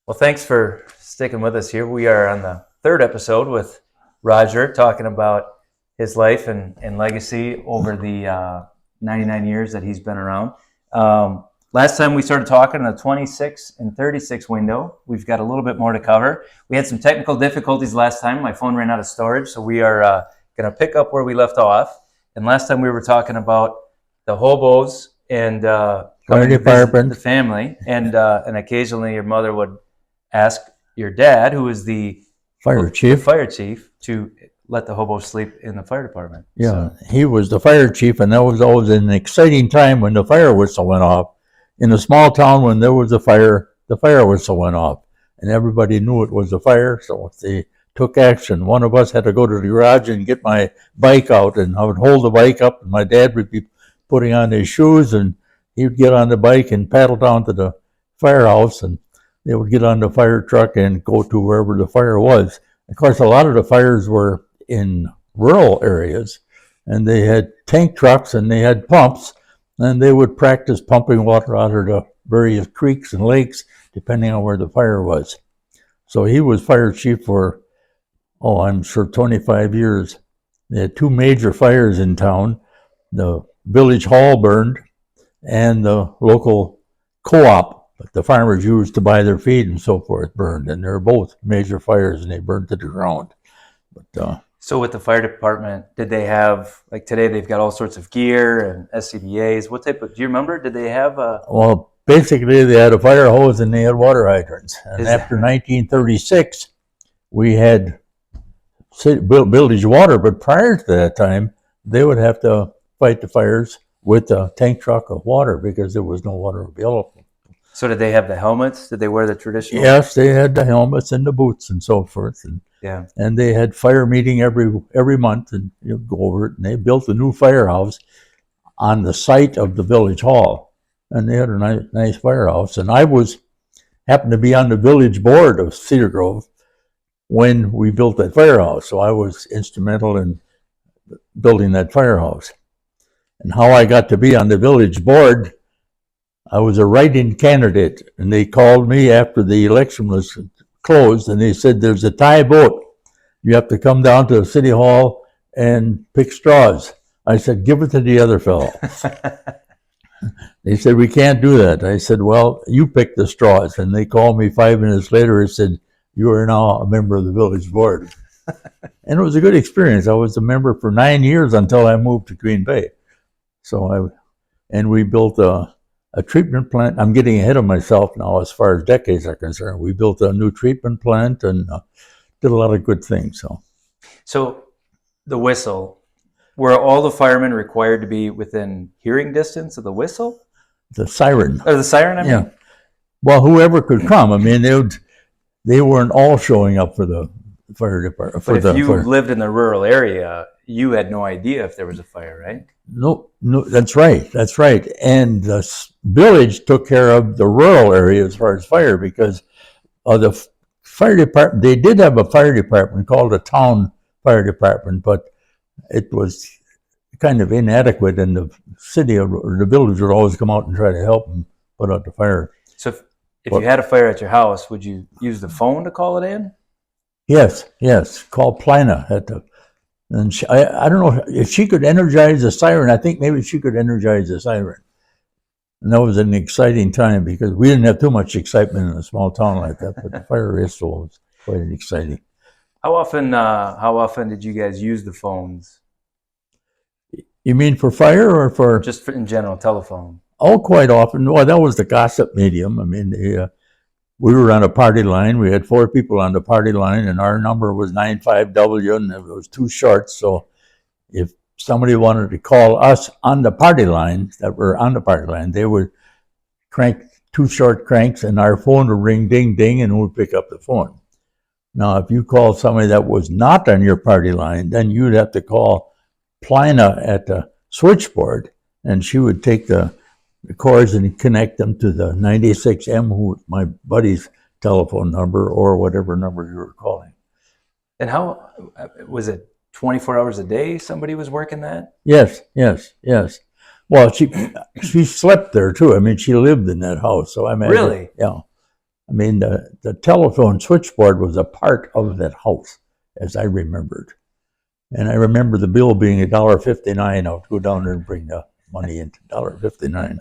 Well, thanks for sticking with us here. We are on the third episode with Roger talking about his life and legacy over the 99 years that he's been around. Last time we started talking in the 26 and 36 window. We've got a little bit more to cover. We had some technical difficulties last time. My phone ran out of storage, so we are going to pick up where we left off. And last time we were talking about the hobos and coming to visit the family, and occasionally your mother would ask your dad, who is the fire chief, to let the hobos sleep in the fire department. Yeah, so he was the fire chief, and that was always an exciting time when the fire whistle went off. In a small town, when there was a fire, the fire whistle went off, and everybody knew it was a fire, so they took action. One of us had to go to the garage and get my bike out, and I would hold the bike up, and my dad would be putting on his shoes, and he would get on the bike and paddle down to the firehouse, and they would get on the fire truck and go to wherever the fire was. Of course, a lot of the fires were in rural areas, and they had tank trucks and they had pumps, and they would practice pumping water out of the various creeks and lakes, depending on where the fire was. So he was fire chief for, I'm sure 25 years. They had two major fires in town. The village hall burned, and the local co-op the farmers used to buy their feed and so forth burned, and they're both major fires, and they burned to the ground. But so with the fire department, did they have, like today they've got all sorts of gear and SCBAs? What type of, do you remember, did they have well, basically they had a fire hose and they had water hydrants. And after 1936, we had village water, but prior to that time, they would have to fight the fires with a tank truck of water because there was no water available. So did they have the helmets? Did they wear the traditional? Yes, they had the helmets and the boots and so forth. And they had fire meeting every month, and you'd go over it. And they built a new firehouse on the site of the village hall, and they had a nice firehouse. And I happened to be on the village board of Cedar Grove when we built that firehouse. So I was instrumental in building that firehouse. And how I got to be on the village board, I was a write-in candidate, and they called me after the election was closed, and they said, there's a tie vote. You have to come down to City Hall and pick straws. I said, give it to the other fellow. They said, we can't do that. I said, well, you pick the straws. And they called me 5 minutes later and said, you are now a member of the village board. And it was a good experience. I was a member for 9 years until I moved to Green Bay. And we built a treatment plant. I'm getting ahead of myself now as far as decades are concerned. We built a new treatment plant and did a lot of good things. So the whistle, were all the firemen required to be within hearing distance of the whistle? The siren. Or the siren, I mean? Yeah. Well, whoever could come. I mean, they weren't all showing up for the fire department. But if you lived in the rural area, you had no idea if there was a fire, right? No, that's right. And the village took care of the rural area as far as fire, because the fire department, they did have a fire department called a town fire department, but it was kind of inadequate, and the city or the village would always come out and try to help them put out the fire. So if you had a fire at your house, would you use the phone to call it in? Yes. Call Plina and I don't know if she could energize the siren. I think maybe she could energize the siren. And that was an exciting time because we didn't have too much excitement in a small town like that, but the fire whistle was quite exciting. How often did you guys use the phones? You mean for fire or for? Just in general, telephone. Oh, quite often. Well, that was the gossip medium. I mean, we were on a party line. We had 4 people on the party line, and our number was 95W, and it was too short. So if somebody wanted to call us on the party line, they would crank 2 short cranks, and our phone would ring ding ding, and we'd pick up the phone. Now, if you called somebody that was not on your party line, then you'd have to call Plina at the switchboard, and she would take the cords and connect them to the 96M, who my buddy's telephone number, or whatever number you were calling. And how was it? 24 hours a day somebody was working that? Yes. Well, she slept there too. I mean, she lived in that house. So I imagine. Really? Yeah. I I mean, the telephone switchboard was a part of that house, as I remembered. And I remember the bill being $1.59. I would go down there and bring the money into $1.59.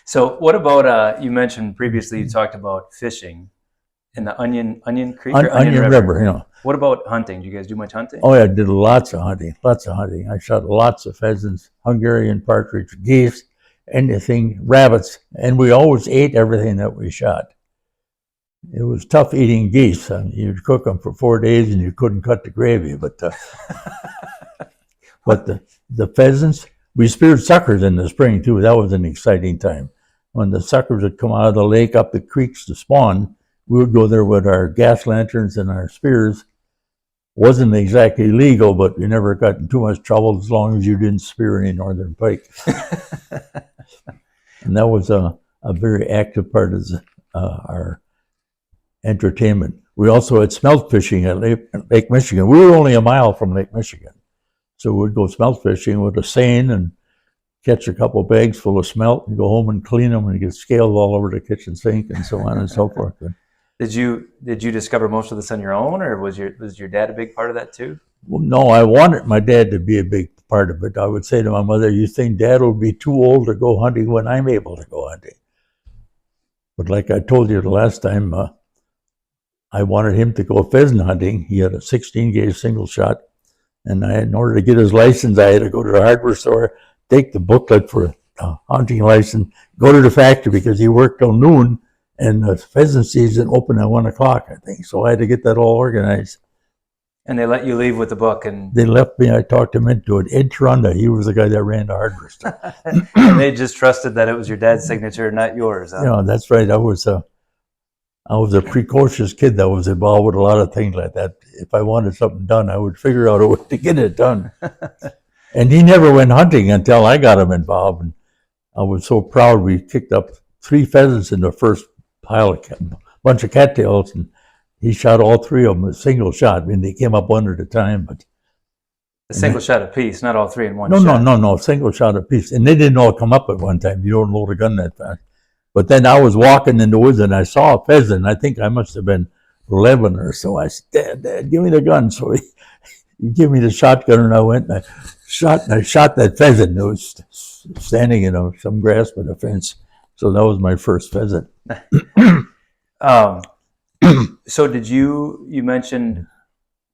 So what about, you mentioned previously, you talked about fishing in the Onion Creek or Onion River, you know. What about hunting? Do you guys do much hunting? Oh, yeah, I did lots of hunting. I shot lots of pheasants, Hungarian partridge, geese, anything, rabbits, and we always ate everything that we shot. It was tough eating geese. I mean, you'd cook them for 4 days and you couldn't cut the gravy, but the pheasants, we speared suckers in the spring too. That was an exciting time. When the suckers would come out of the lake up the creeks to spawn, we would go there with our gas lanterns and our spears. Wasn't exactly legal, but you never got in too much trouble as long as you didn't spear any northern pike. And that was a very active part of our entertainment. We also had smelt fishing at Lake Michigan. We were only a mile from Lake Michigan. So we'd go smelt fishing with a seine and catch a couple bags full of smelt and go home and clean them and get scaled all over the kitchen sink and so on and so forth. Did you discover most of this on your own, or was your dad a big part of that too? Well, no, I wanted my dad to be a big part of it. I would say to my mother, "You think Dad will be too old to go hunting when I'm able to go hunting?" But like I told you the last time, I wanted him to go pheasant hunting. He had a 16-gauge single shot, and in order to get his license, I had to go to the hardware store, take the booklet for a hunting license, go to the factory because he worked till noon, and the pheasant season opened at 1 o'clock, I think. So I had to get that all organized. And they let you leave with the book, and they left me. I talked him into it. Ed Trunda, he was the guy that ran the hardware store. And they just trusted that it was your dad's signature, not yours. Huh? Yeah, that's right. I was a precocious kid that was involved with a lot of things like that. If I wanted something done, I would figure out a way to get it done. And he never went hunting until I got him involved. And I was so proud. We kicked up 3 pheasants in the first pile of bunch of cattails, and he shot all 3 of them a single shot. I mean, they came up one at a time, but a single shot apiece, not all 3 in one shot. No, single shot apiece. And they didn't all come up at one time. You don't load a gun that fast. But then I was walking in the woods and I saw a pheasant. I think I must have been 11 or so. I said, "Dad, give me the gun." So he gave me the shotgun, and I went and I shot that pheasant. It was standing in some grass by the fence. So that was my first pheasant. So you mentioned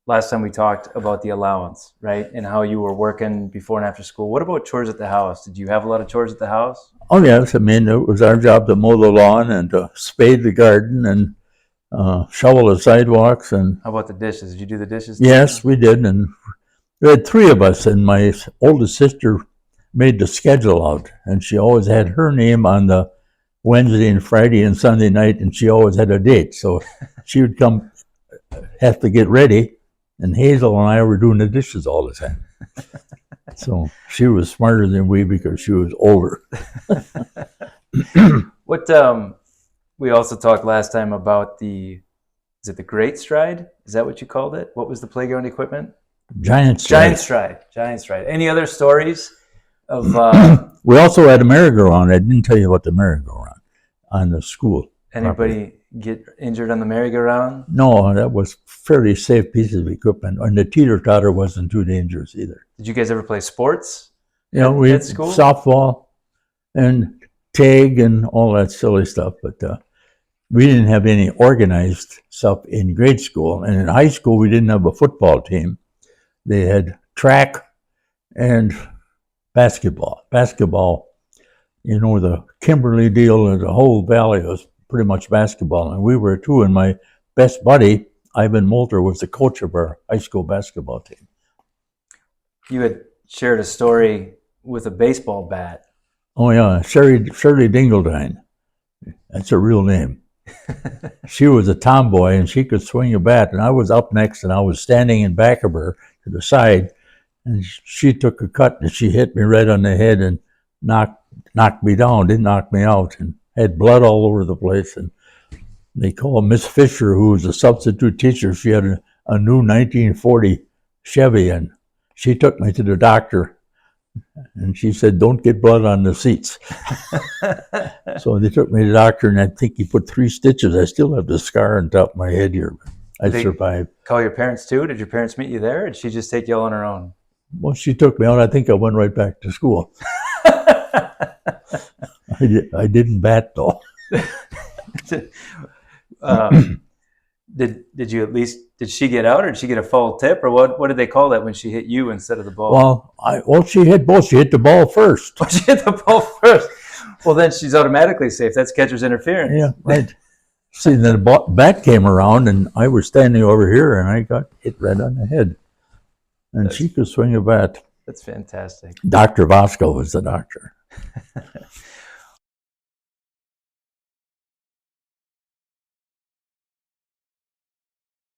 last time we talked about the allowance, right? And how you were working before and after school. What about chores at the house? Did you have a lot of chores at the house? Oh, yes. I mean, it was our job to mow the lawn and to spade the garden and shovel the sidewalks. And how about the dishes? Did you do the dishes? Yes, we did. And we had 3 of us, and my oldest sister made the schedule out, and she always had her name on the Wednesday and Friday and Sunday night, and she always had a date. So she would come, have to get ready, and Hazel and I were doing the dishes all the time. So she was smarter than we because she was older. What we also talked last time about is it the Great Stride? Is that what you called it? What was the playground equipment? Giant Stride. Giant Stride. Any other stories of? We also had a merry-go-round. I didn't tell you about the merry-go-round on the school. Anybody get injured on the merry-go-round? No, that was fairly safe piece of equipment, and the teeter-totter wasn't too dangerous either. Did you guys ever play sports? We had school? Softball and tag and all that silly stuff, but we didn't have any organized stuff in grade school. And in high school, we didn't have a football team. They had track and basketball. Basketball, the Kimberly deal and the whole valley was pretty much basketball. And we were too, and my best buddy, Ivan Molter, was the coach of our high school basketball team. You had shared a story with a baseball bat. Oh, yeah, Shirley Dingledine. That's her real name. She was a tomboy, and she could swing a bat, and I was up next, and I was standing in back of her to the side, and she took a cut, and she hit me right on the head and knocked me down, didn't knock me out, and had blood all over the place. And they called Miss Fisher, who was a substitute teacher. She had a new 1940 Chevy, and she took me to the doctor. And she said, "Don't get blood on the seats." So they took me to the doctor, and I think he put 3 stitches. I still have the scar on top of my head here. I They- survived. Call your parents too? Did your parents meet you there? Or did she just take you all on her own? Well, she took me out. I think I went right back to school. I didn't bat though. Did you at least, did she get out, or did she get a foul tip, or what did they call that when she hit you instead of the ball? Well, she hit both. She hit the ball first. She hit the ball first. Well, then she's automatically safe. That's catcher's interference. Yeah, right. See, then the bat came around, and I was standing over here, and I got hit right on the head. And she could swing a bat. That's fantastic. Dr. Vasco was the doctor.